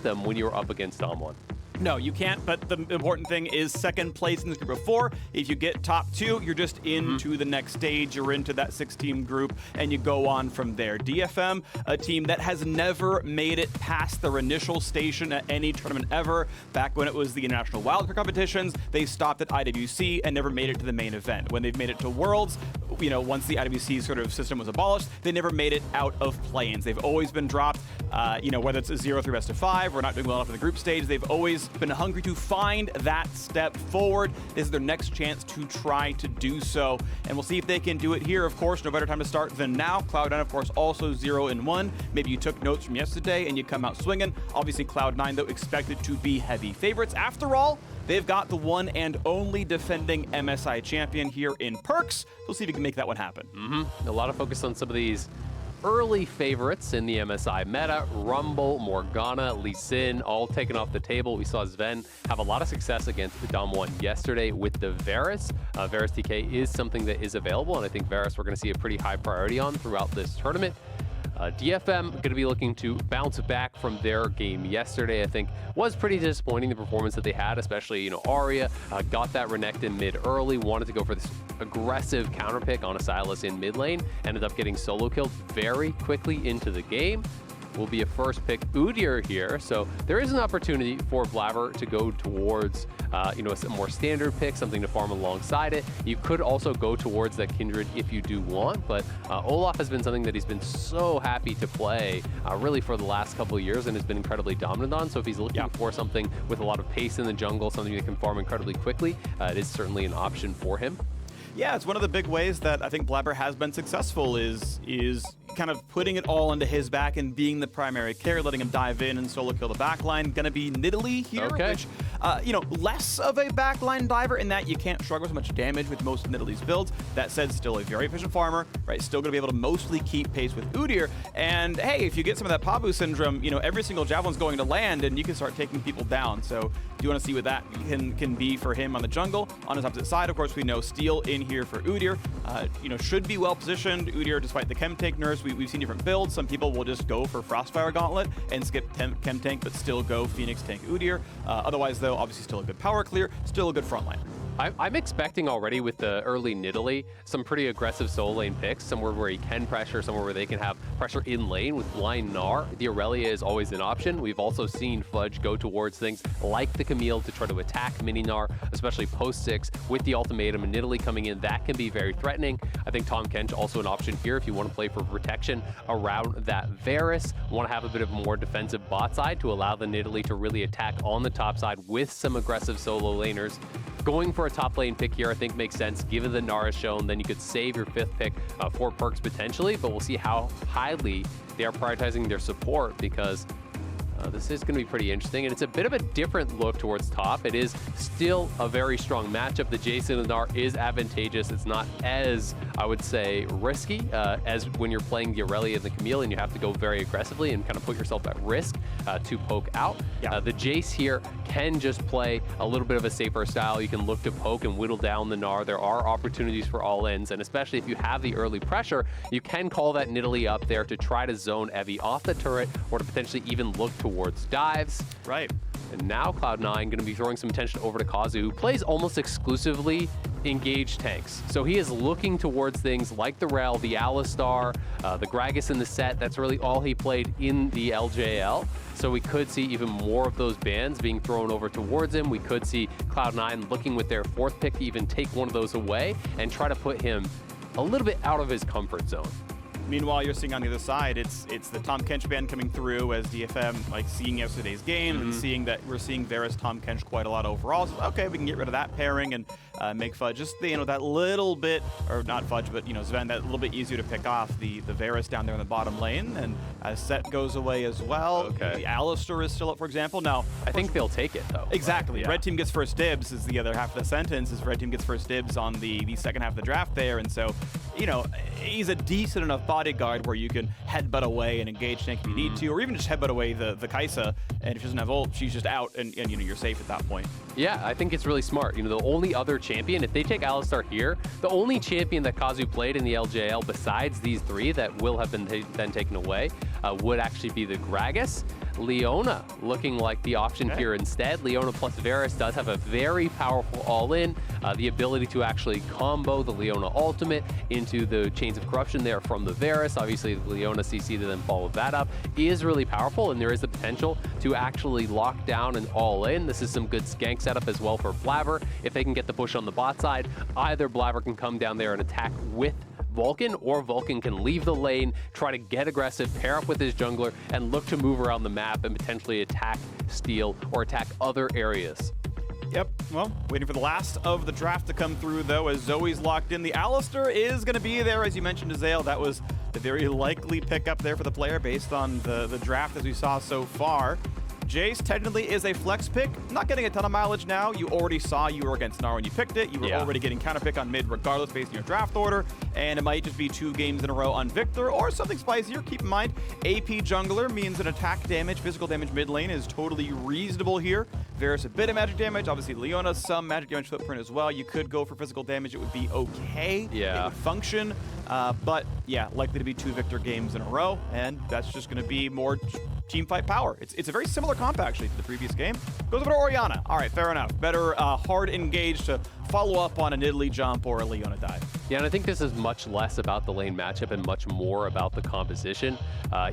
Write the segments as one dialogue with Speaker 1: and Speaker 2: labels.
Speaker 1: them when you're up against Dom 1.
Speaker 2: No, you can't, but the important thing is second place in this group of 4. If you get top 2, you're just into the next stage. You're into that 6-team group, and you go on from there. DFM, a team that has never made it past their initial station at any tournament ever. Back when it was the International Wildcard competitions, they stopped at IWC and never made it to the main event. When they've made it to Worlds, you know, once the IWC sort of system was abolished, they never made it out of play-ins. They've always been dropped, you know, whether it's a 0-3 best of 5 or not doing well enough in the group stage. They've always been hungry to find that step forward. This is their next chance to try to do so, and we'll see if they can do it here. Of course, no better time to start than now. Cloud9, of course, also 0-1. Maybe you took notes from yesterday and you come out swinging. Obviously, Cloud9, though, expected to be heavy favorites. After all, they've got the one and only defending MSI champion here in Perks. We'll see if we can make that one happen.
Speaker 1: A lot of focus on some of these early favorites in the MSI meta. Rumble, Morgana, Lee Sin, all taken off the table. We saw Sven have a lot of success against Dom 1 yesterday with the Varus. Varus TK is something that is available, and I think Varus we're going to see a pretty high priority on throughout this tournament. DFM going to be looking to bounce back from their game yesterday. I think was pretty disappointing, the performance that they had, especially, you know, Arya got that Renekton mid early, wanted to go for this aggressive counter pick on a Sylas in mid lane, ended up getting solo killed very quickly into the game. Will be a first pick Udyr here, so there is an opportunity for Blabber to go towards you know, a more standard pick, something to farm alongside it. You could also go towards that Kindred if you do want, but Olaf has been something that he's been so happy to play really for the last couple of years and has been incredibly dominant on. So if he's looking for something with a lot of pace in the jungle, something that can farm incredibly quickly, it is certainly an option for him.
Speaker 2: Yeah, it's one of the big ways that I think Blabber has been successful is kind of putting it all into his back and being the primary carry, letting him dive in and solo kill the backline. Gonna be Nidalee here, which, you know, less of a backline diver in that you can't struggle with much damage with most of Nidalee's builds. That said, still a very efficient farmer, right? Still gonna be able to mostly keep pace with Udyr. And hey, if you get some of that Pabu syndrome, you know, every single javelin's going to land and you can start taking people down. So do you want to see what that can be for him on the jungle? On his opposite side, of course, we know Steel in here for Udyr. You know, should be well positioned. Udyr, despite the Chem Tank nerfs, we've seen different builds. Some people will just go for Frostfire Gauntlet and skip Chem Tank, but still go Phoenix Tank Udyr. Otherwise, though, obviously still a good power clear, still a good front line.
Speaker 1: I'm expecting already with the early Nidalee some pretty aggressive solo lane picks, somewhere where he can pressure, somewhere where they can have pressure in lane with blind Gnar. The Aurelia is always an option. We've also seen Fudge go towards things like the Camille to try to attack mini Gnar, especially post 6 with the ultimatum and Nidalee coming in. That can be very threatening. I think Tahm Kench also an option here if you want to play for protection around that Varus. Want to have a bit of more defensive bot side to allow the Nidalee to really attack on the top side with some aggressive solo laners. Going for a top lane pick here, I think makes sense, given the Gnar is shown. Then you could save your 5th pick for Perks potentially, but we'll see how highly they are prioritizing their support, because this is going to be pretty interesting, and it's a bit of a different look towards top. It is still a very strong matchup. The Jason and Gnar is advantageous. It's not as, I would say, risky as when you're playing the Aurelia and the Camille, and you have to go very aggressively and kind of put yourself at risk to poke out. The Jace here can just play a little bit of a safer style. You can look to poke and whittle down the Gnar. There are opportunities for all ends, and especially if you have the early pressure, you can call that Nidalee up there to try to zone Evie off the turret, or to potentially even look towards dives.
Speaker 2: Right.
Speaker 1: And now Cloud9 going to be throwing some attention over to Kazu, who plays almost exclusively engaged tanks. So he is looking towards things like the Rel, the Alistar, the Gragas in the set. That's really all he played in the LJL. So we could see even more of those bans being thrown over towards him. We could see Cloud9 looking with their 4th pick to even take one of those away and try to put him a little bit out of his comfort zone.
Speaker 2: Meanwhile, you're seeing on the other side, it's the Tahm Kench ban coming through as DFM, like seeing yesterday's game and seeing that we're seeing Varus Tahm Kench quite a lot overall. So, okay, we can get rid of that pairing and make Fudge just, you know, that little bit, or not Fudge, but, you know, Sven, that little bit easier to pick off the Varus down there in the bottom lane. And as Set goes away as well, the Alistar is still up, for example. Now,
Speaker 1: I think they'll take it, though.
Speaker 2: Exactly. Red team gets first dibs is the other half of the sentence, is Red team gets first dibs on the second half of the draft there. And so, you know, he's a decent enough bodyguard where you can headbutt away and engage tank if you need to, or even just headbutt away the Kai'Sa, and if she doesn't have ult, she's just out, and you know, you're safe at that point.
Speaker 1: Yeah, I think it's really smart. You know, the only other champion, if they take Alistar here, the only champion that Kazu played in the LJL besides these 3 that will have been then taken away would actually be the Gragas. Leona looking like the option here instead. Leona plus Varus does have a very powerful all-in, the ability to actually combo the Leona ultimate into the Chains of Corruption there from the Varus. Obviously, the Leona CC to then follow that up is really powerful, and there is the potential to actually lock down an all-in. This is some good skank setup as well for Blaver. If they can get the push on the bot side, either Blaver can come down there and attack with Vulcan, or Vulcan can leave the lane, try to get aggressive, pair up with his jungler, and look to move around the map and potentially attack, steal, or attack other areas.
Speaker 2: Yep, well, waiting for the last of the draft to come through, though, as Zoe's locked in. The Alistar is going to be there, as you mentioned, Azael. That was the very likely pickup there for the player based on the draft as we saw so far. Jace technically is a flex pick, not getting a ton of mileage now. You already saw you were against Gnar when you picked it. You were already getting counterpick on mid regardless based on your draft order, and it might just be 2 games in a row on Victor or something spicier. Keep in mind, AP jungler means an attack damage, physical damage mid lane is totally reasonable here. Varus a bit of magic damage, obviously Leona some magic damage footprint as well. You could go for physical damage, it would be okay. It would function, but yeah, likely to be 2 Victor games in a row, and that's just going to be more team fight power. It's a very similar comp actually to the previous game. Goes over to Orianna. All right, fair enough. Better hard engage to follow up on a Nidalee jump or a Leona dive.
Speaker 1: Yeah, and I think this is much less about the lane matchup and much more about the composition.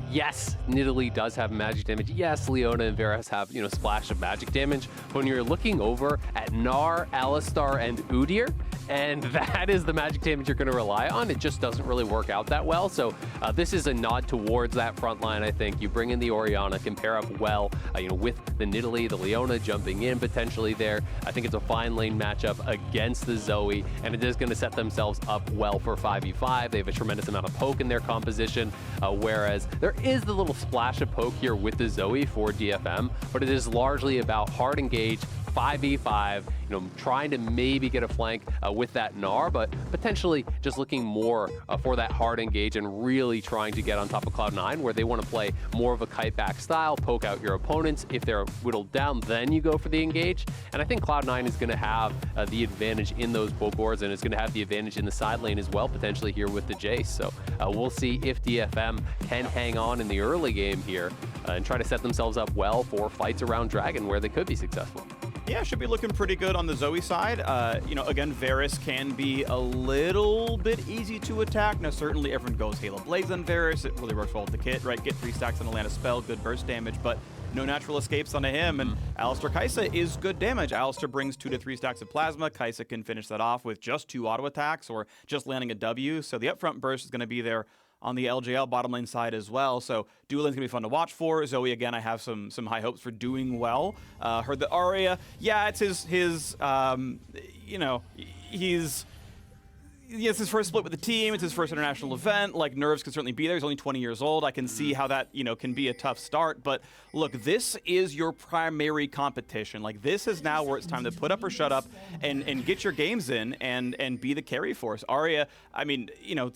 Speaker 1: Yes, Nidalee does have magic damage. Yes, Leona and Varus have, you know, splash of magic damage. But when you're looking over at Gnar, Alistar, and Udyr, and that is the magic damage you're going to rely on, it just doesn't really work out that well. So this is a nod towards that front line, I think. You bring in the Orianna, can pair up well, you know, with the Nidalee, the Leona jumping in potentially there. I think it's a fine lane matchup against the Zoe, and it is going to set themselves up well for 5v5. They have a tremendous amount of poke in their composition, whereas there is the little splash of poke here with the Zoe for DFM, but it is largely about hard engage, 5v5, you know, trying to maybe get a flank with that Gnar, but potentially just looking more for that hard engage and really trying to get on top of Cloud9, where they want to play more of a kite back style, poke out your opponents. If they're whittled down, then you go for the engage. And I think Cloud9 is going to have the advantage in those poke wars, and it's going to have the advantage in the side lane as well, potentially here with the Jace. So we'll see if DFM can hang on in the early game here and try to set themselves up well for fights around Dragon where they could be successful.
Speaker 2: Yeah, should be looking pretty good on the Zoe side. You know, again, Varus can be a little bit easy to attack. Now, certainly everyone goes Halo Blaze on Varus. It really works well with the kit, right? Get 3 stacks on Atlanta spell, good burst damage, but no natural escapes onto him. And Alistar Kai'Sa is good damage. Alistar brings 2 to 3 stacks of plasma. Kai'Sa can finish that off with just 2 auto attacks or just landing a W. So the upfront burst is going to be there on the LJL bottom lane side as well. So dual lane's gonna be fun to watch for. Zoe, again, I have some high hopes for doing well. Heard that Arya, yeah, it's his you know, it's his first split with the team. It's his first international event. Like, nerves can certainly be there. He's only 20 years old. I can see how that, you know, can be a tough start. But look, this is your primary competition. Like, this is now where it's time to put up or shut up and get your games in and be the carry force. Arya, I mean, you know, not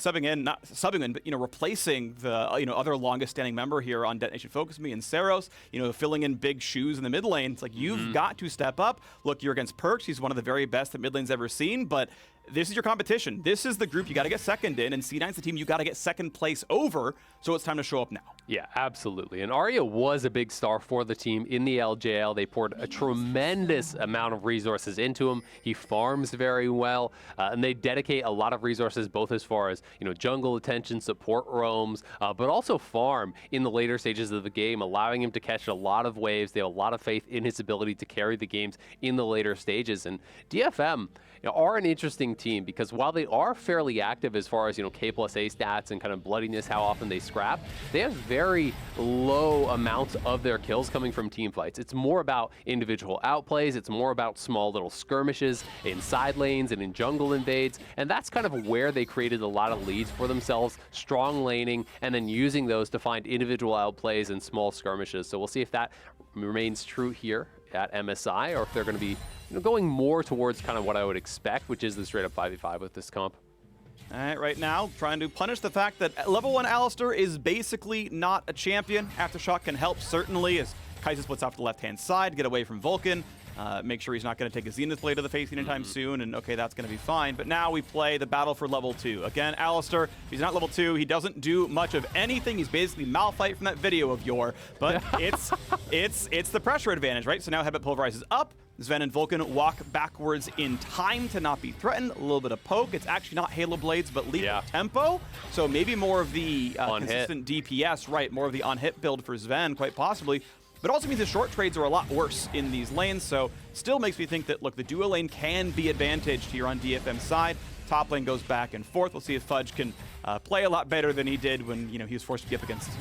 Speaker 2: subbing in, but, you know, replacing the, you know, other longest standing member here on Detonation Focus Me and Saros, you know, filling in big shoes in the mid lane. It's like, you've got to step up. Look, you're against Perks. He's one of the very best that mid lane's ever seen, but this is your competition. This is the group you got to get second in, and C9's the team you got to get second place over, so it's time to show up now.
Speaker 1: Yeah, absolutely. And Arya was a big star for the team in the LJL. They poured a tremendous amount of resources into him. He farms very well, and they dedicate a lot of resources, both as far as, you know, jungle attention, support roams, but also farm in the later stages of the game, allowing him to catch a lot of waves. They have a lot of faith in his ability to carry the games in the later stages. And DFM, you know, are an interesting team because while they are fairly active as far as, you know, K+A stats and kind of bloodiness, how often they scrap, they have very low amounts of their kills coming from team fights. It's more about individual outplays. It's more about small little skirmishes in side lanes and in jungle invades. And that's kind of where they created a lot of leads for themselves, strong laning, and then using those to find individual outplays and small skirmishes. So we'll see if that remains true here at MSI, or if they're going to be, you know, going more towards kind of what I would expect, which is the straight up 5v5 with this comp.
Speaker 2: All right now, trying to punish the fact that level 1 Alistar is basically not a champion. Aftershock can help, certainly, as Kai'Sa splits off the left-hand side, get away from Vulcan. make sure he's not going to take a Zenith Blade to the face anytime soon, and okay, that's going to be fine. But now we play the battle for level 2. Again, Alistair, if he's not level 2, he doesn't do much of anything. He's basically Malphite from that video of yore, but it's the pressure advantage, right? So now Headbutt pulverizes up. Sven and Vulcan walk backwards in time to not be threatened. A little bit of poke. It's actually not Halo Blades, but lethal tempo. So maybe more of the consistent DPS, right? More of the on-hit build for Sven, quite possibly. But also means the short trades are a lot worse in these lanes, so still makes me think that, look, the duo lane can be advantaged here on DFM's side. Top lane goes back and forth. We'll see if Fudge can play a lot better than he did when, he was forced to be up against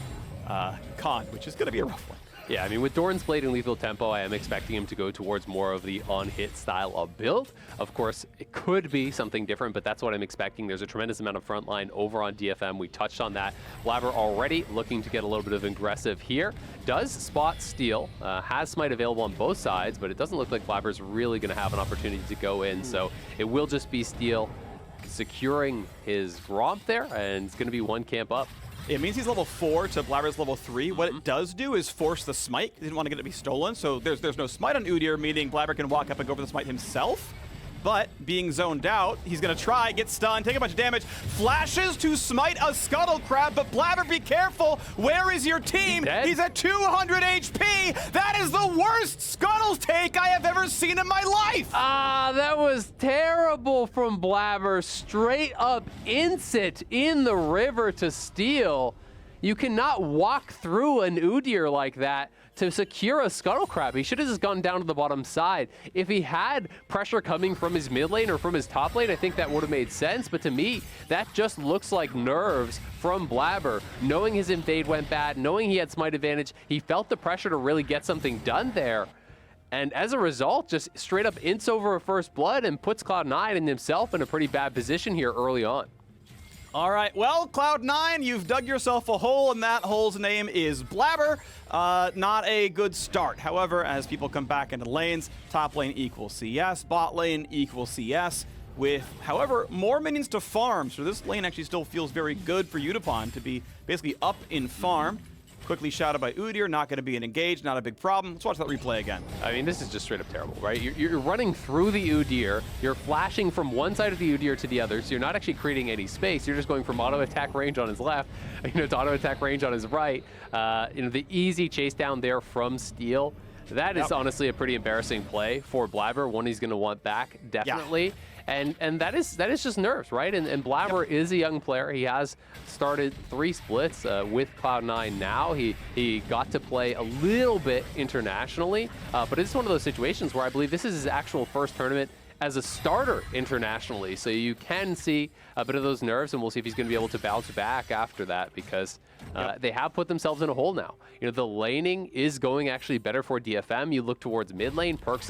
Speaker 2: Khan, which is going to be a rough one.
Speaker 1: Yeah, I mean, with Doran's Blade and Lethal Tempo, I am expecting him to go towards more of the on-hit style of build. Of course, it could be something different, but that's what I'm expecting. There's a tremendous amount of frontline over on DFM. We touched on that. Blabber already looking to get a little bit of aggressive here. Does spot steal, has Smite available on both sides, but it doesn't look like Blabber's really going to have an opportunity to go in, so it will just be steal securing his romp there, and it's going to be one camp up.
Speaker 2: It means he's level 4 to Blabber's level 3. What it does do is force the smite. He didn't want to get it to be stolen, so there's no smite on Udyr, meaning Blabber can walk up and go for the smite himself. But being zoned out, he's going to try, get stunned, take a bunch of damage, flashes to smite a Scuttle Crab, but Blabber, be careful. Where is your team? He's at 200 HP. That is the worst Scuttles take I have ever seen in my life.
Speaker 1: That was terrible from Blabber. Straight up insit in the river to steal. You cannot walk through an Udyr like that to secure a Scuttle Crab. He should have just gone down to the bottom side. If he had pressure coming from his mid lane or from his top lane, I think that would have made sense. But to me, that just looks like nerves from Blabber. Knowing his invade went bad, knowing he had smite advantage, he felt the pressure to really get something done there. And as a result, just straight up ints over a first blood and puts Cloud9 and himself in a pretty bad position here early on.
Speaker 2: All right, well, Cloud9, you've dug yourself a hole, and that hole's name is Blabber. Not a good start. However, as people come back into lanes, top lane equals CS, bot lane equals CS, with, however, more minions to farm. So this lane actually still feels very good for Utapon to be basically up in farm. Quickly shouted by Udyr, not going to be an engage, not a big problem. Let's watch that replay again.
Speaker 1: I mean, this is just straight up terrible, right? You're running through the Udyr, you're flashing from one side of the Udyr to the other, so you're not actually creating any space. You're just going from auto attack range on his left, to auto attack range on his right. The easy chase down there from Steel. That is honestly a pretty embarrassing play for Blabber, one he's going to want back, definitely. Yeah. And that is just nerves, right? And Blabber is a young player. He has started 3 splits with Cloud9 now. He got to play a little bit internationally, but it's one of those situations where I believe this is his actual first tournament as a starter internationally. So you can see a bit of those nerves, and we'll see if he's going to be able to bounce back after that, because they have put themselves in a hole now. The laning is going actually better for DFM. You look towards mid lane, Perks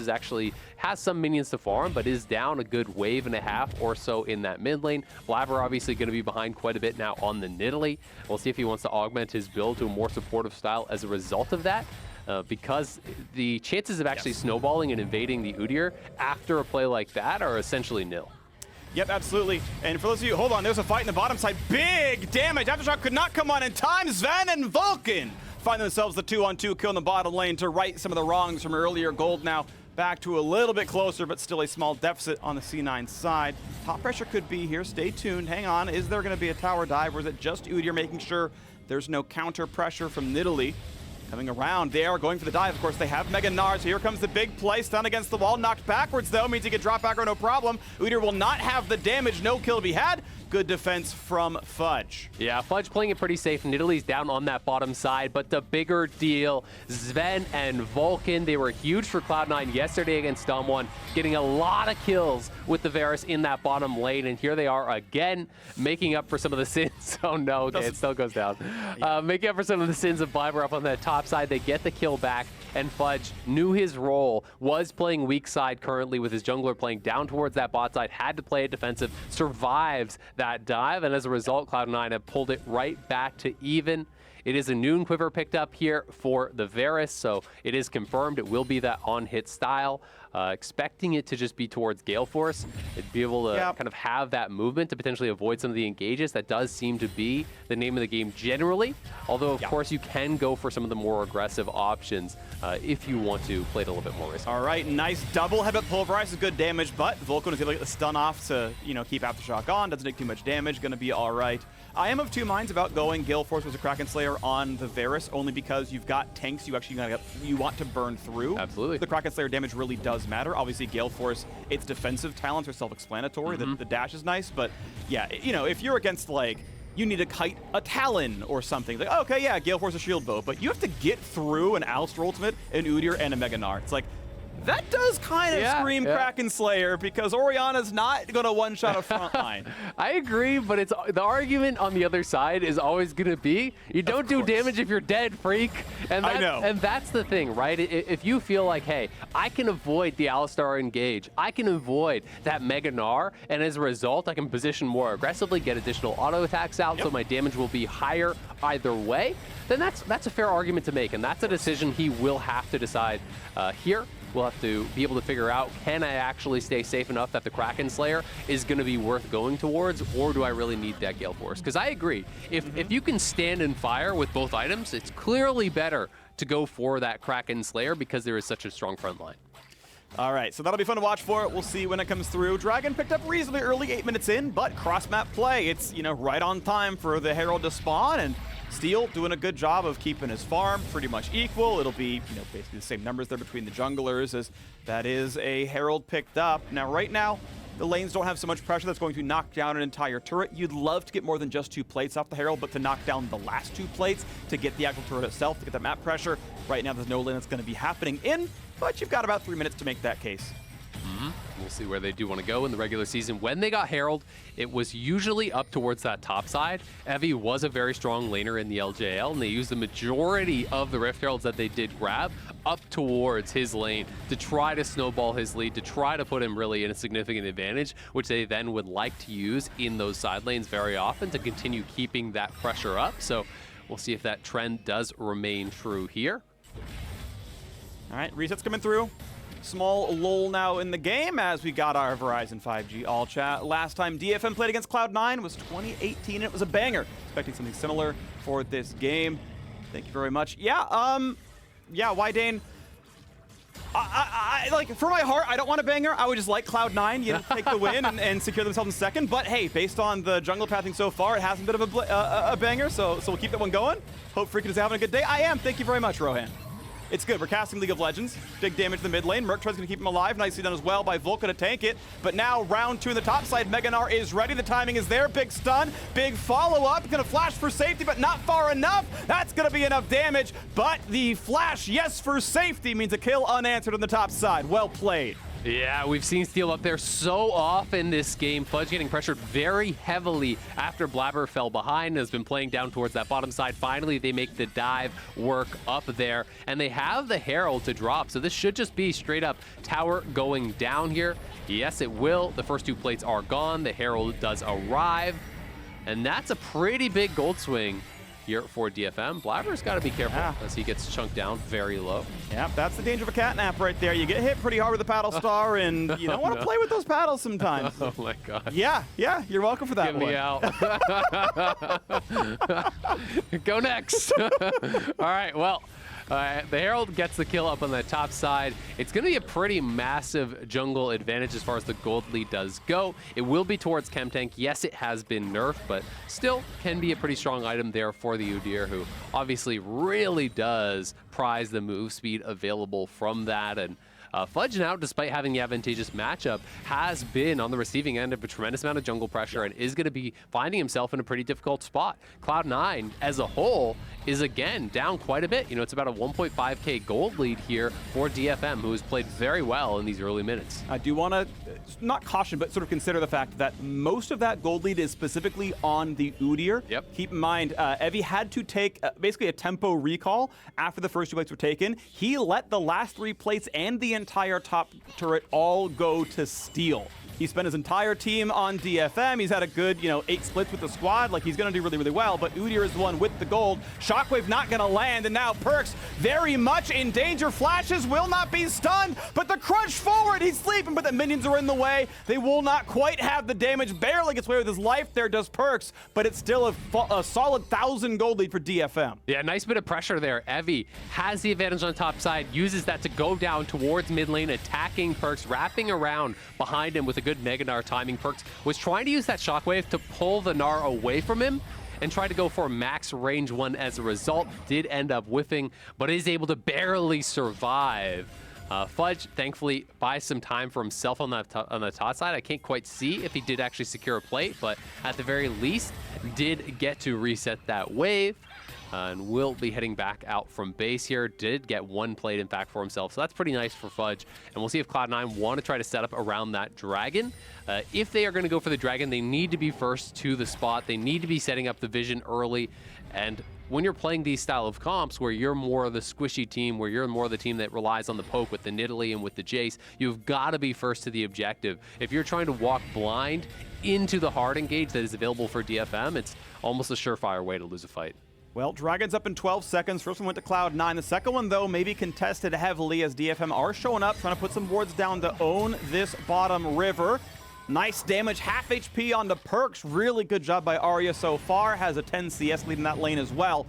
Speaker 1: has some minions to farm, but is down a good wave and a half or so in that mid lane. Blabber obviously going to be behind quite a bit now on the Nidalee. We'll see if he wants to augment his build to a more supportive style as a result of that. Because the chances of actually snowballing and invading the Udyr after a play like that are essentially nil.
Speaker 2: Yep, absolutely. And for those of you, hold on, there's a fight in the bottom side. Big damage. Aftershock could not come on in time. Sven and Vulcan find themselves the 2-on-2 kill in the bottom lane to right some of the wrongs from earlier. Gold now back to a little bit closer, but still a small deficit on the C9 side. Top pressure could be here. Stay tuned. Hang on. Is there going to be a tower dive, or is it just Udyr making sure there's no counter pressure from Nidalee? Coming around, they are going for the dive. Of course, they have Mega Nard, so here comes the big play. Stun against the wall, knocked backwards, though. Means he can drop back, or no problem. Udyr will not have the damage. No kill to be had. Good defense from Fudge.
Speaker 1: Yeah, Fudge playing it pretty safe. Nidalee's down on that bottom side, but the bigger deal, Sven and Vulcan, they were huge for Cloud9 yesterday against Damwon, getting a lot of kills with the Varus in that bottom lane, and here they are again, making up for some of the sins. Oh no, okay, it still goes down. Making up for some of the sins of Blabber up on that top side. They get the kill back, and Fudge knew his role, was playing weak side currently with his jungler playing down towards that bot side, had to play it defensive, survives that dive, and as a result, Cloud9 have pulled it right back to even. It is a Noon Quiver picked up here for the Varus, so it is confirmed it will be that on-hit style. expecting it to just be towards Gale Force. It'd be able to kind of have that movement to potentially avoid some of the engages. That does seem to be the name of the game generally, although of course you can go for some of the more aggressive options if you want to play it a little bit more risky.
Speaker 2: All right, nice double headbutt pulverize is good damage, but Vulcan is able to get the stun off to, keep Aftershock on. Doesn't take too much damage, gonna be all right. I am of two minds about going Gale Force as a Kraken Slayer on the Varus, only because you've got tanks you want to burn through.
Speaker 1: Absolutely.
Speaker 2: The Kraken Slayer damage really does matter. Obviously, Gale Force, its defensive talents are self-explanatory. The dash is nice, but yeah, if you're against you need to kite a Talon or something. Like, okay, yeah, Gale Force a shield bow, but you have to get through an Alistair ultimate, an Udyr, and a Mega Gnar. It's like, that does kind of scream Kraken Slayer because Orianna's not going to one-shot a front line.
Speaker 1: I agree, but it's the argument on the other side is always going to be, you don't do damage if you're dead, freak. And
Speaker 2: I know.
Speaker 1: And that's the thing, right? If you feel like, hey, I can avoid the Alistar engage, I can avoid that Mega Gnar, and as a result, I can position more aggressively, get additional auto attacks out, so my damage will be higher either way, then that's a fair argument to make, and that's a decision he will have to decide here. We'll have to be able to figure out, can I actually stay safe enough that the Kraken Slayer is going to be worth going towards, or do I really need that Gale Force? Because I agree, if you can stand and fire with both items, it's clearly better to go for that Kraken Slayer because there is such a strong front line.
Speaker 2: All right, so that'll be fun to watch for. We'll see when it comes through. Dragon picked up reasonably early, 8 minutes in, but cross-map play. It's, right on time for the Herald to spawn, and Steel doing a good job of keeping his farm pretty much equal. It'll be, basically the same numbers there between the junglers, as that is a Herald picked up. Now, right now, the lanes don't have so much pressure that's going to knock down an entire turret. You'd love to get more than just 2 plates off the Herald, but to knock down the last 2 plates to get the actual turret itself, to get that map pressure. Right now, there's no lane that's going to be happening in, but you've got about 3 minutes to make that case.
Speaker 1: We'll see where they do want to go in the regular season. When they got Herald, it was usually up towards that top side. Evie was a very strong laner in the LJL, and they used the majority of the Rift Heralds that they did grab up towards his lane to try to snowball his lead, to try to put him really in a significant advantage, which they then would like to use in those side lanes very often to continue keeping that pressure up. So we'll see if that trend does remain true here.
Speaker 2: All right, resets coming through. Small lull now in the game as we got our Verizon 5G all chat. Last time DFM played against Cloud9 was 2018, and it was a banger. Expecting something similar for this game. Thank you very much. Yeah, Wydane. I like, for my heart, I don't want a banger. I would just like Cloud9, take the win and secure themselves in second. But hey, based on the jungle pathing so far, it hasn't been a banger, so we'll keep that one going. Hope Freakin' is having a good day. I am. Thank you very much, Rohan. It's good. We're casting League of Legends. Big damage to the mid lane. Merc tries to keep him alive. Nicely done as well by Vulcan to tank it. But now round 2 in the top side. Mega Gnar is ready. The timing is there. Big stun. Big follow-up. Going to flash for safety, but not far enough. That's going to be enough damage. But the flash, yes, for safety, means a kill unanswered on the top side. Well played.
Speaker 1: Yeah, we've seen Steel up there so often this game. Fudge getting pressured very heavily after Blabber fell behind, has been playing down towards that bottom side. Finally, they make the dive work up there, and they have the Herald to drop, so this should just be straight up tower going down here. Yes, it will. The first 2 plates are gone. The Herald does arrive, and that's a pretty big gold swing here for DFM. Blabber's got to be careful as he gets chunked down very low.
Speaker 2: Yeah, that's the danger of a catnap right there. You get hit pretty hard with a paddle star, and you don't want to play with those paddles sometimes.
Speaker 1: Oh my God.
Speaker 2: Yeah, you're welcome for that
Speaker 1: Get me out. Go next. All right, well, the Herald gets the kill up on the top side. It's going to be a pretty massive jungle advantage as far as the gold lead does go. It will be towards Chem Tank. Yes, it has been nerfed, but still can be a pretty strong item there for the Udyr, who obviously really does prize the move speed available from that. And Fudge now, despite having the advantageous matchup, has been on the receiving end of a tremendous amount of jungle pressure and is going to be finding himself in a pretty difficult spot. Cloud9 as a whole is again down quite a bit. It's about a 1.5k gold lead here for DFM, who has played very well in these early minutes.
Speaker 2: I do want to not caution, but sort of consider the fact that most of that gold lead is specifically on the Udyr.
Speaker 1: Yep.
Speaker 2: Keep in mind, Evie had to take basically a tempo recall after the first 2 plates were taken. He let the last 3 plates and the entire top turret all go to Steel. He spent his entire team on DFM. He's had a good, 8 splits with the squad. Like, he's going to do really, really well. But Udyr is the one with the gold. Shockwave not going to land. And now Perkz very much in danger. Flashes will not be stunned. But the crunch forward, he's sleeping. But the minions are in the way. They will not quite have the damage. Barely gets away with his life there, does Perkz. But it's still a solid 1,000 gold lead for DFM.
Speaker 1: Yeah, nice bit of pressure there. Evie has the advantage on the top side, uses that to go down towards mid lane, attacking Perkz, wrapping around behind him with a good Mega Gnar timing. Perkz was trying to use that Shockwave to pull the Gnar away from him and try to go for max range 1 as a result. Did end up whiffing, but is able to barely survive. Fudge, thankfully, buys some time for himself on the top side. I can't quite see if he did actually secure a plate, but at the very least, did get to reset that wave. And will be heading back out from base here. Did get 1 plate, in fact, for himself. So that's pretty nice for Fudge. And we'll see if Cloud9 want to try to set up around that dragon. If they are going to go for the dragon, they need to be first to the spot. They need to be setting up the vision early. And when you're playing these style of comps where you're more of the squishy team, where you're more of the team that relies on the poke with the Nidalee and with the Jace, you've got to be first to the objective. If you're trying to walk blind into the hard engage that is available for DFM, it's almost a surefire way to lose a fight.
Speaker 2: Well, Dragon's up in 12 seconds. First one went to Cloud9. The second one, though, maybe contested heavily as DFM are showing up, trying to put some wards down to own this bottom river. Nice damage, half HP on the Perkz. Really good job by Arya so far. Has a 10 CS lead in that lane as well.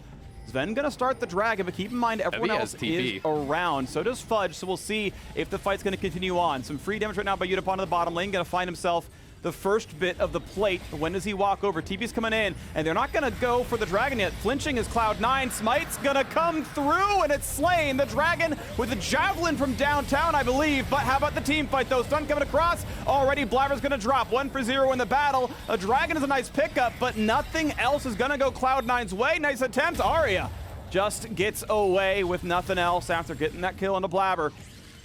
Speaker 2: Sven gonna start the Dragon, but keep in mind everyone else is around. So does Fudge, so we'll see if the fight's gonna continue on. Some free damage right now by Yutapon to the bottom lane. Gonna find himself the first bit of the plate. When does he walk over? TP's coming in, and they're not gonna go for the Dragon yet. Flinching is Cloud9. Smite's gonna come through, and it's slain. The Dragon with a javelin from downtown, I believe. But how about the team fight, though? Stun coming across. Already Blabber's gonna drop. 1 for 0 in the battle. A Dragon is a nice pickup, but nothing else is gonna go Cloud9's way. Nice attempt. Arya just gets away with nothing else after getting that kill on the Blabber.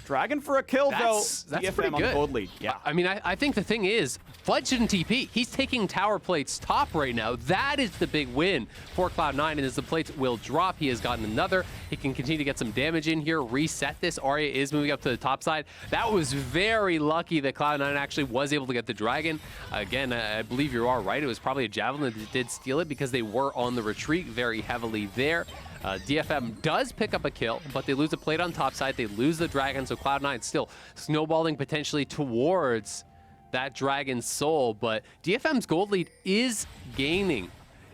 Speaker 2: Dragon for a kill, though.
Speaker 1: That's
Speaker 2: DFM
Speaker 1: pretty
Speaker 2: on
Speaker 1: good.
Speaker 2: the gold lead. Yeah.
Speaker 1: I mean, I think the thing is, Fudge didn't TP. He's taking tower plates top right now. That is the big win for Cloud9, and as the plates will drop, he has gotten another. He can continue to get some damage in here, reset this. Arya is moving up to the top side. That was very lucky that Cloud9 actually was able to get the Dragon. Again, I believe you are right. It was probably a Javelin that did steal it because they were on the retreat very heavily there. DFM does pick up a kill, but they lose a plate on top side. They lose the Dragon, so Cloud9 still snowballing potentially towards that Dragon's soul. But DFM's gold lead is gaining.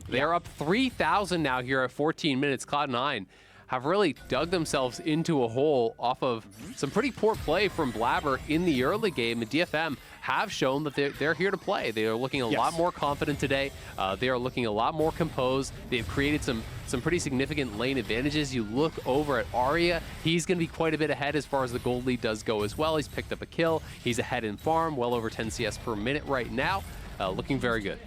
Speaker 1: They are up 3,000 now here at 14 minutes. Cloud9 have really dug themselves into a hole off of some pretty poor play from Blabber in the early game. And DFM have shown that they're here to play. They are looking a lot more confident today. They are looking a lot more composed. They've created some pretty significant lane advantages. You look over at Arya, he's going to be quite a bit ahead as far as the gold lead does go as well. He's picked up a kill. He's ahead in farm, well over 10 CS per minute right now. Looking very good.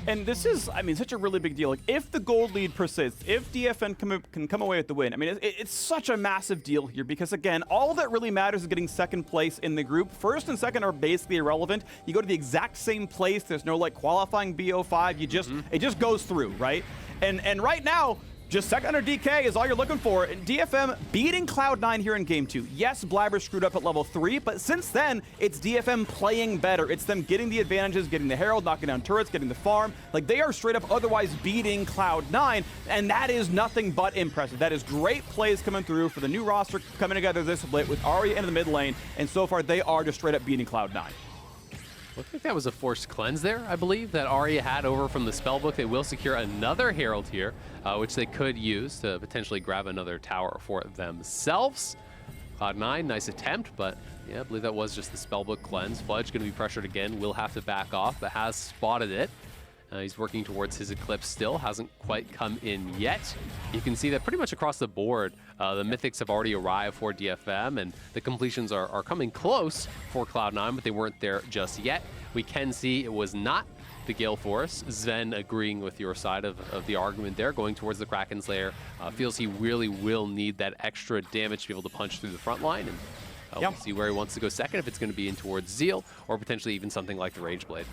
Speaker 2: And this is, I mean, such a really big deal. Like, if the gold lead persists, if DFN can come away with the win, I mean, it's such a massive deal here because, again, all that really matters is getting second place in the group. First and second are basically irrelevant. You go to the exact same place. There's no, like, qualifying BO5. You just, it just goes through, right? And right now, just second under DK is all you're looking for. And DFM beating Cloud9 here in Game 2. Yes, Blabber screwed up at level 3, but since then, it's DFM playing better. It's them getting the advantages, getting the Herald, knocking down turrets, getting the farm. Like, they are straight up otherwise beating Cloud9, and that is nothing but impressive. That is great plays coming through for the new roster coming together this split with Arya in the mid lane, and so far, they are just straight up beating Cloud9.
Speaker 1: I think that was a forced cleanse there, I believe, that Arya had over from the spellbook. They will secure another Herald here, which they could use to potentially grab another tower for themselves. Cloud9, nice attempt, but yeah, I believe that was just the spellbook cleanse. Fudge going to be pressured again, will have to back off, but has spotted it. He's working towards his Eclipse still, hasn't quite come in yet. You can see that pretty much across the board, the Mythics have already arrived for DFM, and the completions are coming close for Cloud9, but they weren't there just yet. We can see it was not the Gale Force. Sven agreeing with your side of the argument there, going towards the Kraken's lair. Feels he really will need that extra damage to be able to punch through the front line, and we'll see where he wants to go second, if it's going to be in towards Zeal, or potentially even something like the Rage Blade.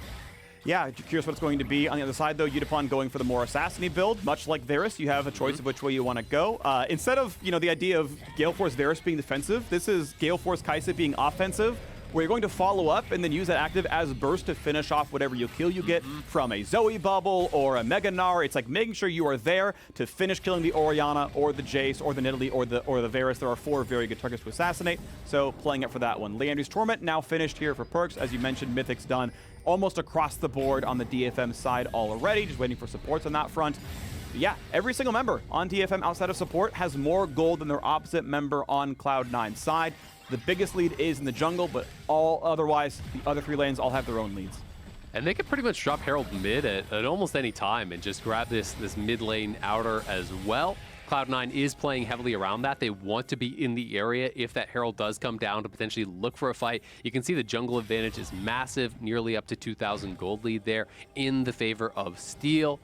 Speaker 2: Yeah, curious what it's going to be. On the other side, though, Yutapon going for the more assassin-y build. Much like Varus, you have a choice of which way you want to go. Instead of, the idea of Gale Force Varus being defensive, this is Gale Force Kai'Sa being offensive, where you're going to follow up and then use that active as burst to finish off whatever kill you get from a Zoe bubble or a Mega Gnar. It's like making sure you are there to finish killing the Orianna or the Jace or the Nidalee or the Varus. There are 4 very good targets to assassinate, so playing it for that one. Leandry's Torment now finished here for Perks. As you mentioned, Mythic's done almost across the board on the DFM side already, just waiting for supports on that front. But yeah, every single member on DFM outside of support has more gold than their opposite member on Cloud9 side. The biggest lead is in the jungle, but otherwise, the other 3 lanes all have their own leads.
Speaker 1: And they could pretty much drop Herald mid at almost any time and just grab this mid lane outer as well. Cloud9 is playing heavily around that. They want to be in the area if that Herald does come down to potentially look for a fight. You can see the jungle advantage is massive, nearly up to 2,000 gold lead there in the favor of Steel.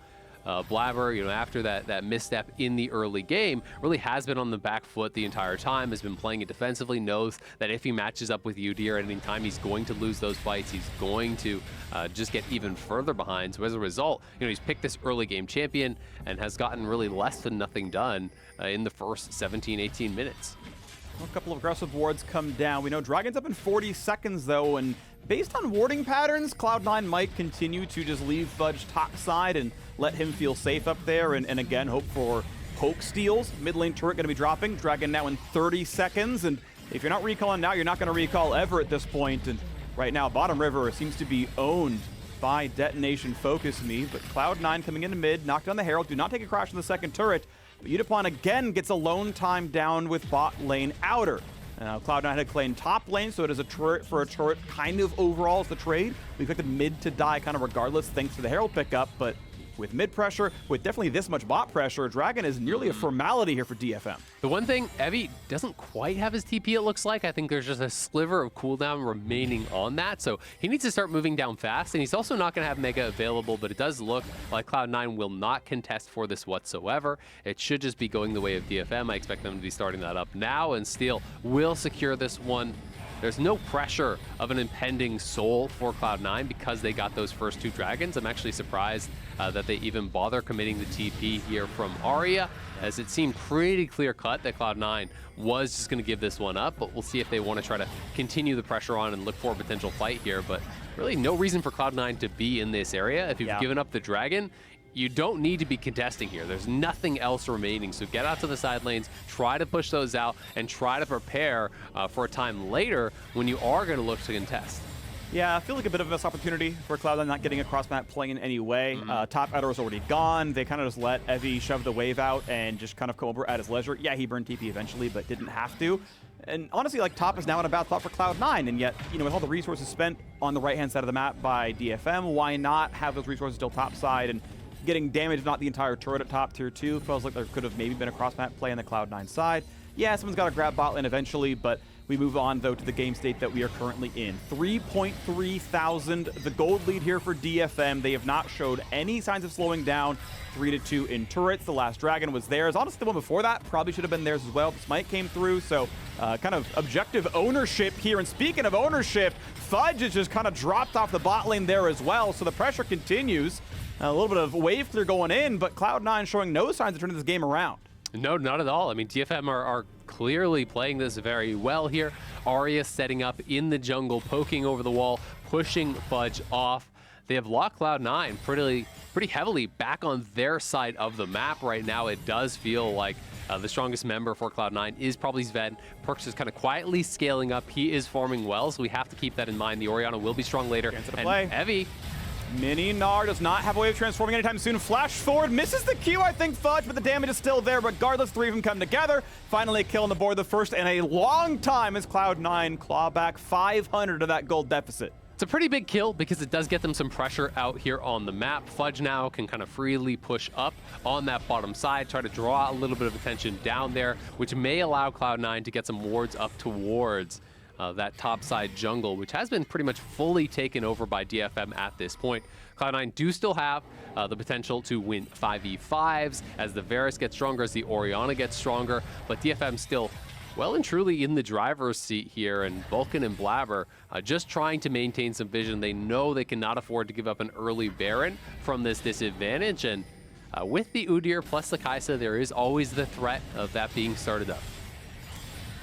Speaker 1: Blabber, after that misstep in the early game, really has been on the back foot the entire time, has been playing it defensively, knows that if he matches up with Udyr at any time, he's going to lose those fights. He's going to just get even further behind. So as a result, he's picked this early game champion and has gotten really less than nothing done in the first 17, 18 minutes.
Speaker 2: A couple of aggressive wards come down. We know Dragon's up in 40 seconds, though, and based on warding patterns, Cloud9 might continue to just leave Fudge topside and let him feel safe up there, and again, hope for poke steals. Mid lane turret going to be dropping. Dragon now in 30 seconds, and if you're not recalling now, you're not going to recall ever at this point. And right now, bottom river seems to be owned by Detonation Focus Me, but Cloud9 coming into mid, knocked down the Herald, do not take a crash on the second turret. But Yutapon again gets alone time down with bot lane outer. Now, Cloud9 had claimed top lane, so it is a turret for a turret kind of overall as the trade. We expected mid to die kind of regardless thanks to the Herald pickup, but with mid pressure, with definitely this much bot pressure, Dragon is nearly a formality here for DFM.
Speaker 1: The one thing, Evie doesn't quite have his TP, it looks like. I think there's just a sliver of cooldown remaining on that, so he needs to start moving down fast, and he's also not going to have Mega available, but it does look like Cloud9 will not contest for this whatsoever. It should just be going the way of DFM. I expect them to be starting that up now, and Steel will secure this one. There's no pressure of an impending soul for Cloud9 because they got those first 2 dragons. I'm actually surprised that they even bother committing the TP here from Arya, as it seemed pretty clear-cut that Cloud9 was just going to give this one up, but we'll see if they want to try to continue the pressure on and look for a potential fight here. But really no reason for Cloud9 to be in this area. If you've given up the dragon, you don't need to be contesting here. There's nothing else remaining, so get out to the side lanes, try to push those out, and try to prepare for a time later when you are going to look to contest.
Speaker 2: Yeah, I feel like a bit of a missed opportunity for Cloud9 not getting a cross-map play in any way. Top outer was already gone. They kind of just let Evie shove the wave out and just kind of come over at his leisure. Yeah, he burned TP eventually, but didn't have to. And honestly, like, top is now in a bad spot for Cloud9, and yet, with all the resources spent on the right-hand side of the map by DFM, why not have those resources still topside? And getting damaged, not the entire turret at top tier 2. Feels like there could have maybe been a cross-map play on the Cloud9 side. Yeah, someone's got to grab bot lane eventually, but we move on, though, to the game state that we are currently in. 3.3 thousand, the gold lead here for DFM. They have not showed any signs of slowing down. 3-2 in turrets. The last dragon was theirs. Honestly, the one before that probably should have been theirs as well. The smite came through, so kind of objective ownership here. And speaking of ownership, Fudge has just kind of dropped off the bot lane there as well, so the pressure continues. A little bit of wave clear going in, but Cloud9 showing no signs of turning this game around.
Speaker 1: No, not at all. I mean, DFM are clearly playing this very well here. Arya setting up in the jungle, poking over the wall, pushing Fudge off. They have locked Cloud9 pretty heavily back on their side of the map right now. It does feel like the strongest member for Cloud9 is probably Sven. Perks is kind of quietly scaling up. He is farming well, so we have to keep that in mind. The Orianna will be strong later. And Evie,
Speaker 2: Mini Gnar does not have a way of transforming anytime soon. Flash forward, misses the Q, I think, Fudge, but the damage is still there. Regardless, 3 of them come together. Finally a kill on the board, the first in a long time as Cloud9 claw back 500 of that gold deficit.
Speaker 1: It's a pretty big kill because it does get them some pressure out here on the map. Fudge now can kind of freely push up on that bottom side, try to draw a little bit of attention down there, which may allow Cloud9 to get some wards up towards that topside jungle, which has been pretty much fully taken over by DFM at this point. Cloud9 do still have the potential to win 5v5s as the Varus gets stronger, as the Orianna gets stronger, but DFM still well and truly in the driver's seat here, and Vulcan and Blabber just trying to maintain some vision. They know they cannot afford to give up an early Baron from this disadvantage, and with the Udyr plus the Kai'Sa, there is always the threat of that being started up.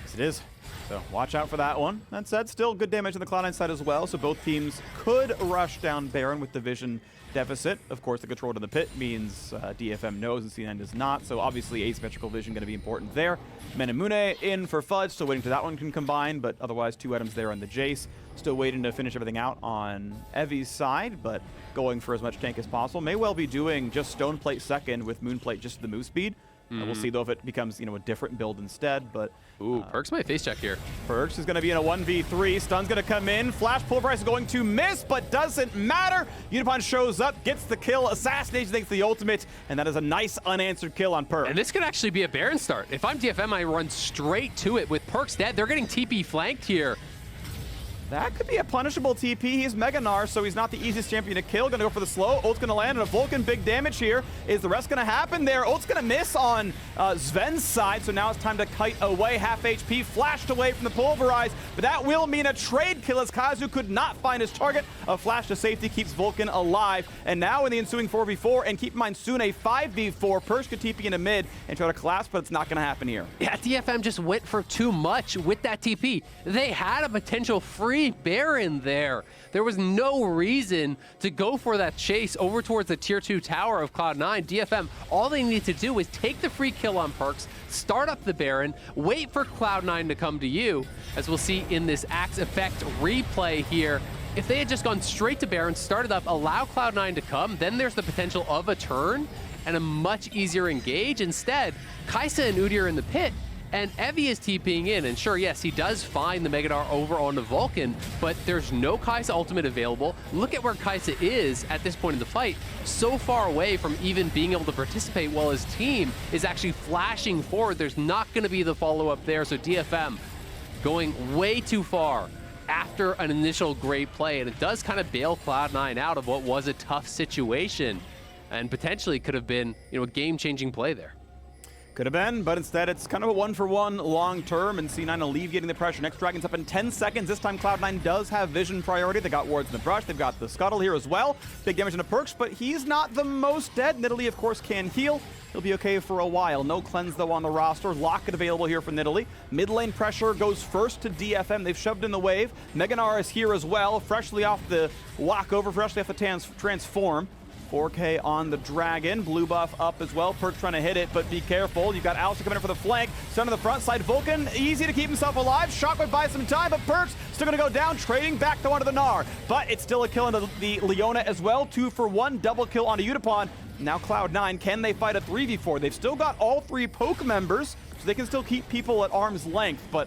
Speaker 2: Yes, it is. So watch out for that one. That said, still good damage on the Cloud9 side as well, so both teams could rush down Baron with the vision deficit. Of course, the control to the pit means DFM knows and C9 does not, so obviously asymmetrical vision going to be important there. Menamune in for Fudge, still waiting till that one can combine, but otherwise 2 items there on the Jace. Still waiting to finish everything out on Evi's side, but going for as much tank as possible. May well be doing just Stoneplate second with Moonplate just the move speed. We'll see though if it becomes, a different build instead, but...
Speaker 1: Ooh, Perkz might face check here.
Speaker 2: Perkz is going to be in a 1v3. Stun's going to come in. Flash Pulverize is going to miss, but doesn't matter. Unipon shows up, gets the kill. Assassination takes the ultimate, and that is a nice unanswered kill on Perkz.
Speaker 1: And this could actually be a Baron start. If I'm DFM, I run straight to it. With Perkz dead, they're getting TP flanked here.
Speaker 2: That could be a punishable TP. He's Mega Gnar, so he's not the easiest champion to kill. Gonna go for the slow. Ult's gonna land on a Vulcan. Big damage here. Is the rest gonna happen there? Ult's gonna miss on Sven's side, so now it's time to kite away. Half HP flashed away from the Pulverize, but that will mean a trade kill as Kazu could not find his target. A flash to safety keeps Vulcan alive, and now in the ensuing 4v4, and keep in mind soon a 5v4, Perkz could TP into mid and try to collapse, but it's not gonna happen here.
Speaker 1: Yeah, DFM just went for too much with that TP. They had a potential free Baron there. There was no reason to go for that chase over towards the tier 2 tower of Cloud9. DFM, all they need to do is take the free kill on Perkz, start up the Baron, wait for Cloud9 to come to you, as we'll see in this Axe Effect replay here. If they had just gone straight to Baron, started up, allow Cloud9 to come, then there's the potential of a turn and a much easier engage. Instead, Kai'Sa and Udi are in the pit, and Evi is TPing in, and sure, yes, he does find the Mega Gnar over on the Vulcan, but there's no Kai'Sa ultimate available. Look at where Kai'Sa is at this point in the fight, so far away from even being able to participate while his team is actually flashing forward. There's not going to be the follow-up there, so DFM going way too far after an initial great play, and it does kind of bail Cloud9 out of what was a tough situation, and potentially could have been, a game-changing play there.
Speaker 2: Could have been, but instead it's kind of a one-for-one long-term, and C9 alleviating the pressure. Next Dragon's up in 10 seconds. This time Cloud9 does have vision priority. They got wards in the brush. They've got the scuttle here as well. Big damage into Perkz, but he's not the most dead. Nidalee, of course, can heal. He'll be okay for a while. No cleanse, though, on the roster. Locket available here for Nidalee. Mid lane pressure goes first to DFM. They've shoved in the wave. Mega Gnar is here as well, freshly off the walkover, freshly off the transform. 4K on the Dragon. Blue buff up as well. Perkz trying to hit it, but be careful. You've got Alistair coming in for the flank. Stun on the front side. Vulcan, easy to keep himself alive. Shockwave buys some time, but Perkz still going to go down, trading back to onto the Gnar. But it's still a kill into the Leona as well. 2 for 1. Double kill onto Unipon. Now Cloud9, can they fight a 3v4? They've still got all 3 poke members, so they can still keep people at arm's length, but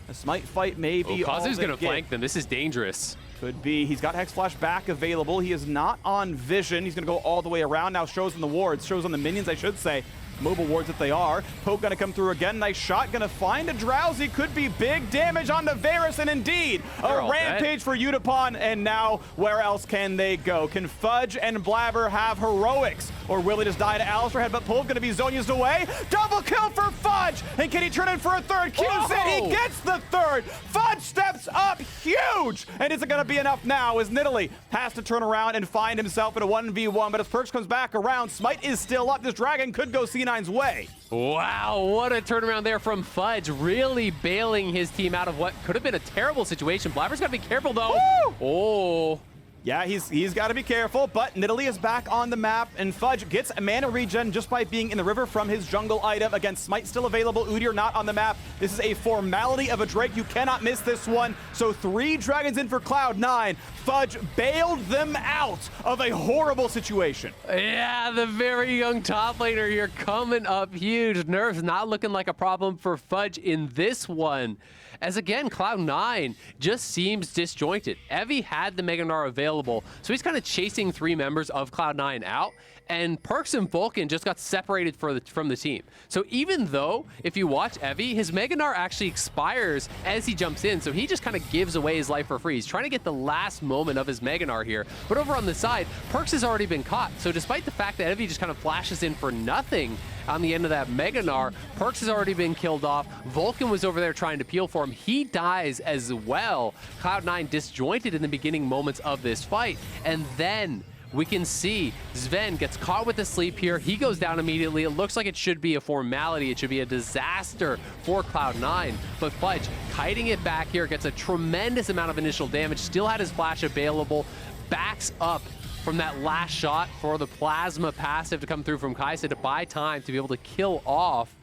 Speaker 2: a Smite fight may be all
Speaker 1: Kazu's
Speaker 2: they
Speaker 1: going to
Speaker 2: get.
Speaker 1: flank them. This is dangerous.
Speaker 2: Could be. He's got Hex Flash back available. He is not on vision. He's going to go all the way around. Now shows on the wards. Shows on the minions, I should say. Mobile wards that they are. Poke going to come through again. Nice shot. Going to find a Drowsy. Could be big damage on the Varus. And indeed, a rampage for Unipon. And now, where else can they go? Can Fudge and Blabber have heroics? Or will he just die to Alistair? Headbutt pull. Going to be Zhonya's away. Double kill for Fudge. And can he turn in for a third? Q's it. He gets the third. Fudge steps up huge. And is it going to be enough now as Nidalee has to turn around and find himself in a 1v1. But as Perkz comes back around, Smite is still up. This Dragon could go C9's way.
Speaker 1: Wow, what a turnaround there from Fudge, really bailing his team out of what could have been a terrible situation. Blabber's got to be careful, though.
Speaker 2: Woo!
Speaker 1: Oh.
Speaker 2: Yeah, he's got to be careful, but Nidalee is back on the map, and Fudge gets a mana regen just by being in the river from his jungle item. Again, Smite still available, Udyr not on the map. This is a formality of a Drake. You cannot miss this one. So 3 Dragons in for Cloud9. Fudge bailed them out of a horrible situation.
Speaker 1: Yeah, the very young top laner here coming up huge. Nerf's not looking like a problem for Fudge in this one. As again, Cloud9 just seems disjointed. Evi had the Mega Gnar available, so he's kind of chasing 3 members of Cloud9 out, and Perkz and Vulcan just got separated from the team. So even though, if you watch Evi, his Mega Gnar actually expires as he jumps in, so he just kind of gives away his life for free. He's trying to get the last moment of his Mega Gnar here, but over on the side, Perkz has already been caught. So despite the fact that Evi just kind of flashes in for nothing on the end of that Mega Gnar, Perkz has already been killed off. Vulcan was over there trying to peel for him. He dies as well. Cloud9 disjointed in the beginning moments of this fight, and then we can see Sven gets caught with the sleep here. He goes down immediately. It looks like it should be a formality. It should be a disaster for Cloud9. But Fudge kiting it back here, gets a tremendous amount of initial damage, still had his flash available, backs up from that last shot for the plasma passive to come through from Kai'Sa to buy time to be able to kill off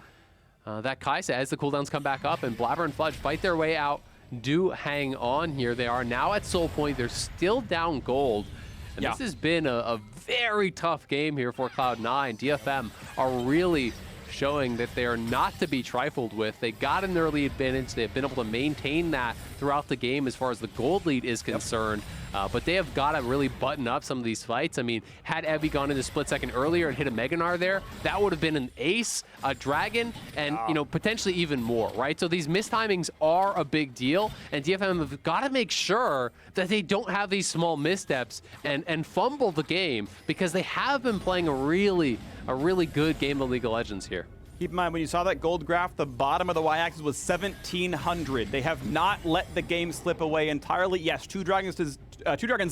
Speaker 1: that Kai'Sa as the cooldowns come back up, and Blabber and Fudge fight their way out, do hang on here. They are now at soul point. They're still down gold. And this has been a very tough game here for Cloud9. DFM are really showing that they are not to be trifled with. They got an early advantage. They've been able to maintain that throughout the game as far as the gold lead is concerned. But they have got to really button up some of these fights. I mean, had Evie gone into split second earlier and hit a Meganar there, that would have been an ace, a dragon, and you know, potentially even more, right? So these mistimings are a big deal, and DFM have got to make sure that they don't have these small missteps and fumble the game, because they have been playing a really good game of League of Legends here.
Speaker 2: Keep in mind, when you saw that gold graph, the bottom of the y-axis was 1,700. They have not let the game slip away entirely. Yes, two dragons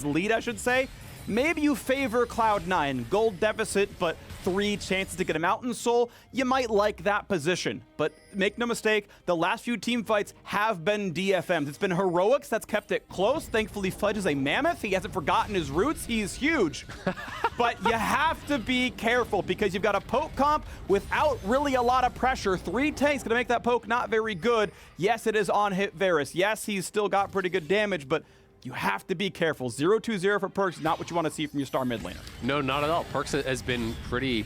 Speaker 2: lead, I should say. Maybe you favor Cloud9. Gold deficit, but 3 chances to get a Mountain Soul. You might like that position. But make no mistake, the last few team fights have been DFMs. It's been Heroics that's kept it close. Thankfully, Fudge is a mammoth. He hasn't forgotten his roots. He's huge. But you have to be careful, because you've got a poke comp without really a lot of pressure. 3 tanks going to make that poke not very good. Yes, it is on hit Varus. Yes, he's still got pretty good damage, but you have to be careful. 0-2-0 for Perkz, not what you want to see from your star mid laner.
Speaker 1: No, not at all. Perkz has been pretty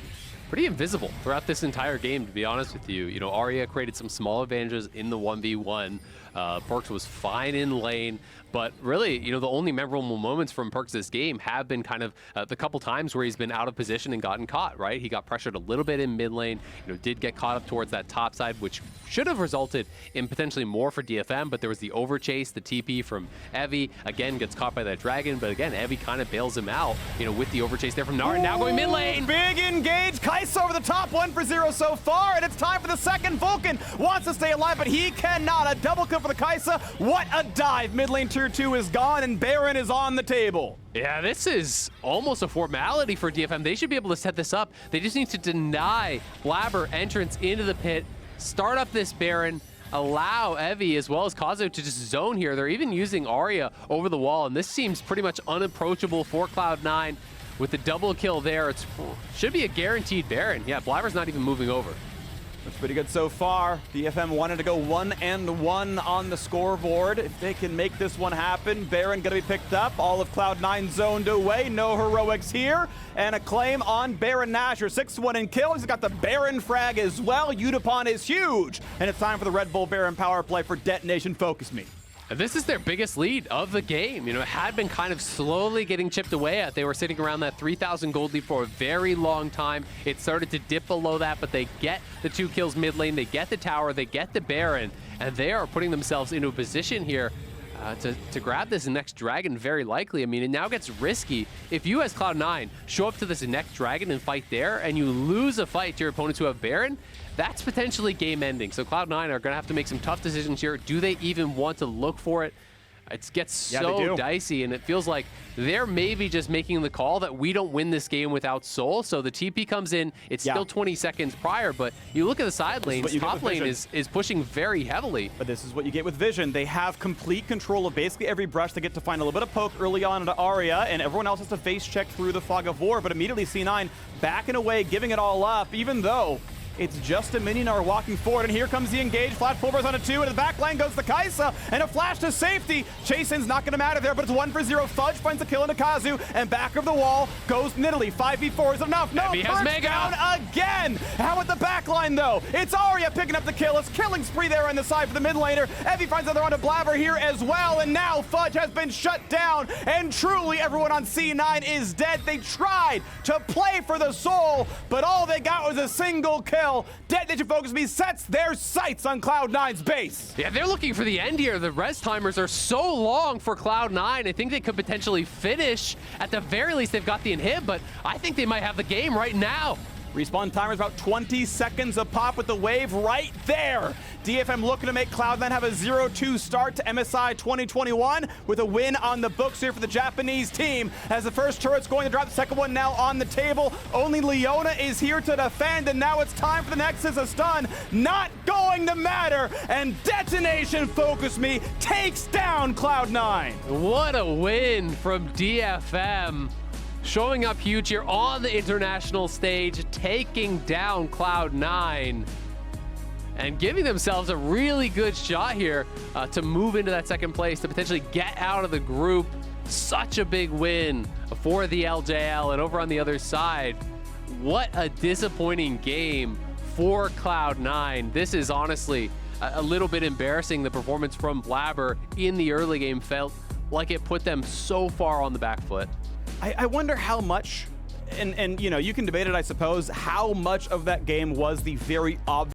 Speaker 1: invisible throughout this entire game, to be honest with you. You know, Arya created some small advantages in the 1v1. Perkz was fine in lane, but really, you know, the only memorable moments from Perkz this game have been kind of the couple times where he's been out of position and gotten caught, right? He got pressured a little bit in mid lane, you know, did get caught up towards that top side, which should have resulted in potentially more for DFM, but there was the overchase, the TP from Evie, again, gets caught by that dragon, but again, Evie kind of bails him out, you know, with the overchase there from Nara, now going mid lane.
Speaker 2: Big engage, Kai'Sa over the top, 1-for-0 so far, and it's time for the second. Vulcan wants to stay alive, but he cannot. A double kill for the Kai'Sa. What a dive. Mid lane tier 2 is gone, and Baron is on the table.
Speaker 1: Yeah, this is almost a formality for DFM. They should be able to set this up. They just need to deny Blabber entrance into the pit, start up this Baron, allow Evie as well as Kazu to just zone here. They're even using Arya over the wall, and this seems pretty much unapproachable for Cloud9. With the double kill there, it should be a guaranteed Baron. Yeah, Blabber's not even moving over.
Speaker 2: That's pretty good so far. DFM wanted to go 1-1 on the scoreboard. If they can make this one happen, Baron gonna be picked up. All of Cloud9 zoned away. No Heroics here. And a claim on Baron Nashor. 6-1 in kill. He's got the Baron frag as well. Udapon is huge. And it's time for the Red Bull Baron power play for Detonation Focus Me.
Speaker 1: This is their biggest lead of the game. You know, it had been kind of slowly getting chipped away at. They were sitting around that 3,000 gold lead for a very long time. It started to dip below that, but they get the 2 kills mid lane, they get the tower, they get the Baron, and they are putting themselves into a position here to grab this next dragon very likely. I mean, it now gets risky. If you as Cloud9 show up to this next dragon and fight there, and you lose a fight to your opponents who have Baron, that's potentially game ending. So Cloud9 are gonna have to make some tough decisions here. Do they even want to look for it? It gets so dicey, and it feels like they're maybe just making the call that we don't win this game without Soul. So the TP comes in, it's still 20 seconds prior, but you look at the side lanes, top lane is pushing very heavily.
Speaker 2: But this is what you get with Vision. They have complete control of basically every brush. They get to find a little bit of poke early on into Arya, and everyone else has to face check through the fog of war, but immediately C9 backing away, giving it all up, even though it's just a minion are walking forward, and here comes the engage. Flash pulvers on a 2, and the back lane goes the Kai'Sa, and a flash to safety. Chase-in's not gonna matter there, but it's 1-for-0. Fudge finds the kill into Kazu, and back of the wall goes Nidalee. 5v4 is enough. No, Perkz down again. How with the back line, though? It's Arya picking up the kill. It's killing spree there on the side for the mid laner. Evie finds another round of Blabber here as well, and now Fudge has been shut down, and truly everyone on C9 is dead. They tried to play for the soul, but all they got was a single kill. Detonation Focus Me sets their sights on Cloud9's base.
Speaker 1: Yeah, they're looking for the end here. The res timers are so long for Cloud9. I think they could potentially finish. At the very least, they've got the inhib, but I think they might have the game right now.
Speaker 2: Respawn timer is about 20 seconds a pop with the wave right there. DFM looking to make Cloud9 have a 0-2 start to MSI 2021 with a win on the books here for the Japanese team. As the first turret's going to drop, the second one now on the table. Only Leona is here to defend, and now it's time for the Nexus. A stun not going to matter, and Detonation Focus Me takes down Cloud9.
Speaker 1: What a win from DFM. Showing up huge here on the international stage, taking down Cloud9 and giving themselves a really good shot here to move into that second place, to potentially get out of the group. Such a big win for the LJL. And over on the other side, what a disappointing game for Cloud9. This is honestly a little bit embarrassing. The performance from Blabber in the early game felt like it put them so far on the back foot.
Speaker 2: I wonder how much, and you know, you can debate it, I suppose, how much of that game was the very obvious